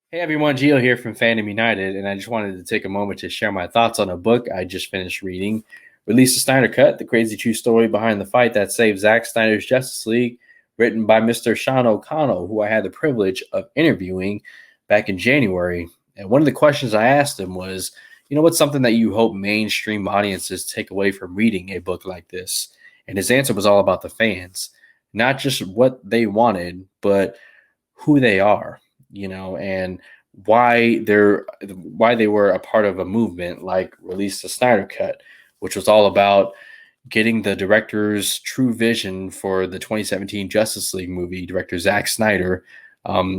Hey everyone, Gio here from Fandom United, and I just wanted to take a moment to share my thoughts on a book I just finished reading. Released the Snyder Cut, the crazy true story behind the fight that saved Zack Snyder's Justice League, written by Mr. Sean O'Connell, who I had the privilege of interviewing back in January. And one of the questions I asked him was, what's something that you hope mainstream audiences take away from reading a book like this? And his answer was all about the fans, not just what they wanted, but who they are, and why they were a part of a movement like Release the Snyder Cut, which was all about getting the director's true vision for the 2017 Justice League movie, director Zack Snyder,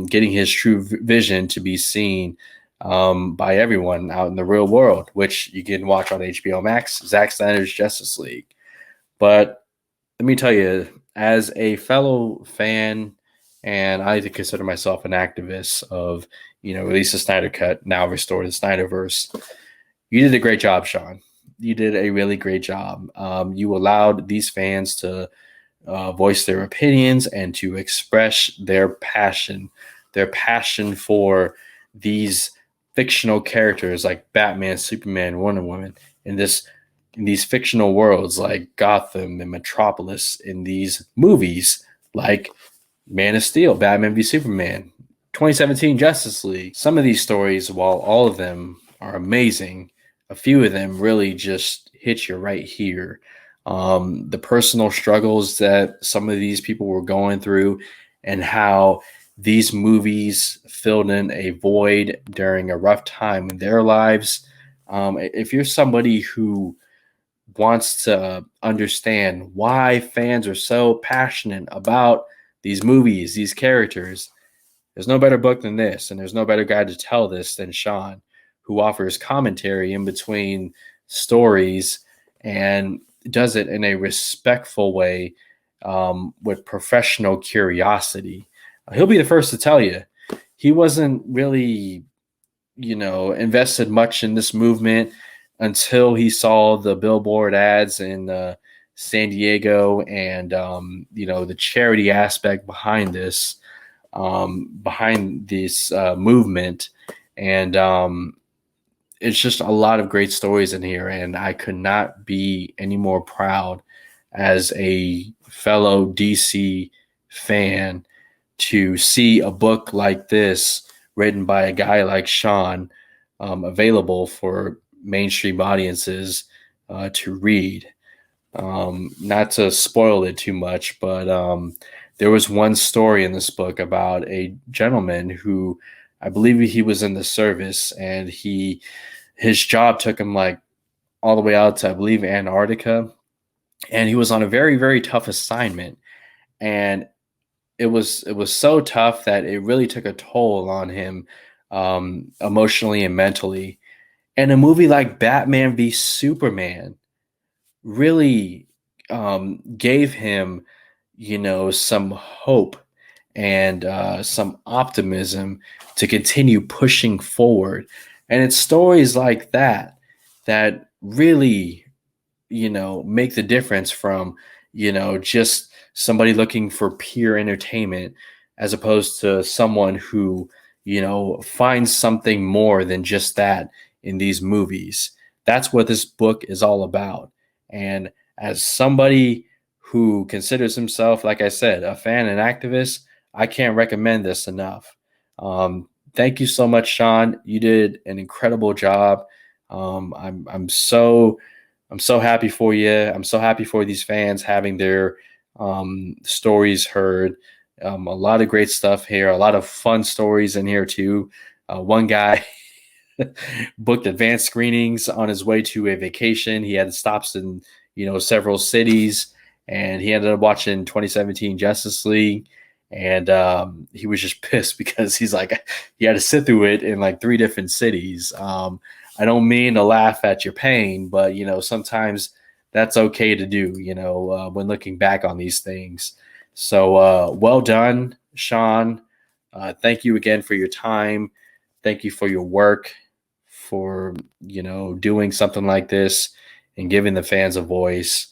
getting his true vision to be seen by everyone out in the real world, which you can watch on HBO Max, Zack Snyder's Justice League. But let me tell you, as a fellow fan, and I like to consider myself an activist of, release the Snyder Cut, now restore the Snyderverse. You did a great job, Sean. You did a really great job. You allowed these fans to voice their opinions and to express their passion for these fictional characters like Batman, Superman, Wonder Woman, in these fictional worlds like Gotham and Metropolis, in these movies like Man of Steel, Batman v Superman, 2017 Justice League. Some of these stories, while all of them are amazing, a few of them really just hit you right here. The personal struggles that some of these people were going through, and how these movies filled in a void during a rough time in their lives. If you're somebody who wants to understand why fans are so passionate about these movies, these characters, there's no better book than this, and there's no better guy to tell this than Sean, who offers commentary in between stories and does it in a respectful way, with professional curiosity. He'll be the first to tell you he wasn't really, invested much in this movement until he saw the billboard ads in San Diego, and the charity aspect behind this movement, and it's just a lot of great stories in here, and I could not be any more proud as a fellow DC fan to see a book like this written by a guy like Sean, available for mainstream audiences to read. Not to spoil it too much, but there was one story in this book about a gentleman who, I believe he was in the service, and his job took him like all the way out to, I believe, Antarctica, and he was on a very, very tough assignment, and it was so tough that it really took a toll on him, emotionally and mentally. And a movie like Batman v Superman really gave him, some hope and some optimism to continue pushing forward. And it's stories like that that really, make the difference from, just somebody looking for pure entertainment, as opposed to someone who, finds something more than just that in these movies. That's what this book is all about. And as somebody who considers himself, like I said, a fan and activist, I can't recommend this enough. Thank you so much, Sean. You did an incredible job. I'm so happy for you. I'm so happy for these fans having their stories heard. A lot of great stuff here. A lot of fun stories in here too. One guy booked advanced screenings on his way to a vacation. He had stops in, several cities, and he ended up watching 2017 Justice League. And he was just pissed because he's like, he had to sit through it in like 3 different cities. I don't mean to laugh at your pain, but sometimes that's okay to do, when looking back on these things. So well done, Sean. Thank you again for your time. Thank you for your work, for doing something like this and giving the fans a voice.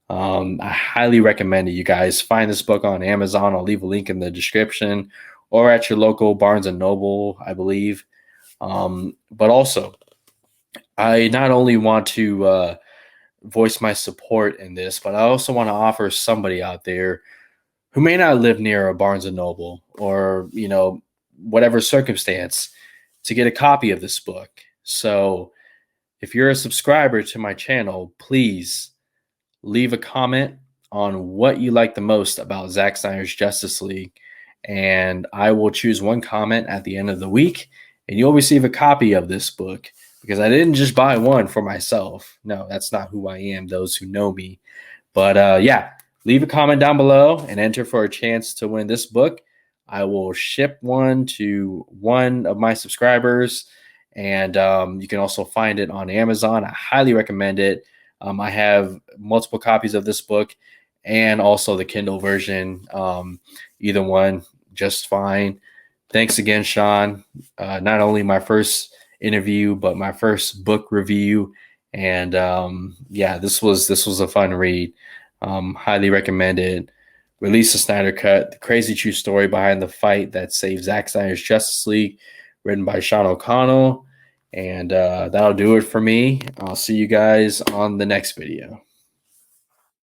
I highly recommend it. You guys find this book on Amazon. I'll leave a link in the description, or at your local Barnes and Noble, I believe. But also, I not only want to voice my support in this, but I also want to offer somebody out there who may not live near a Barnes and Noble or, whatever circumstance to get a copy of this book. So if you're a subscriber to my channel, please leave a comment on what you like the most about Zack Snyder's Justice League. And I will choose one comment at the end of the week, and you'll receive a copy of this book because I didn't just buy one for myself. No, that's not who I am, those who know me. But yeah, leave a comment down below and enter for a chance to win this book. I will ship one to one of my subscribers, and you can also find it on Amazon. I highly recommend it. I have multiple copies of this book and also the Kindle version. Either one, just fine. Thanks again, Sean. Not only my first interview, but my first book review. And yeah, this was a fun read. Highly recommended. Release the Snyder Cut, the crazy true story behind the fight that saved Zack Snyder's Justice League, written by Sean O'Connell. And that'll do it for me. I'll see you guys on the next video.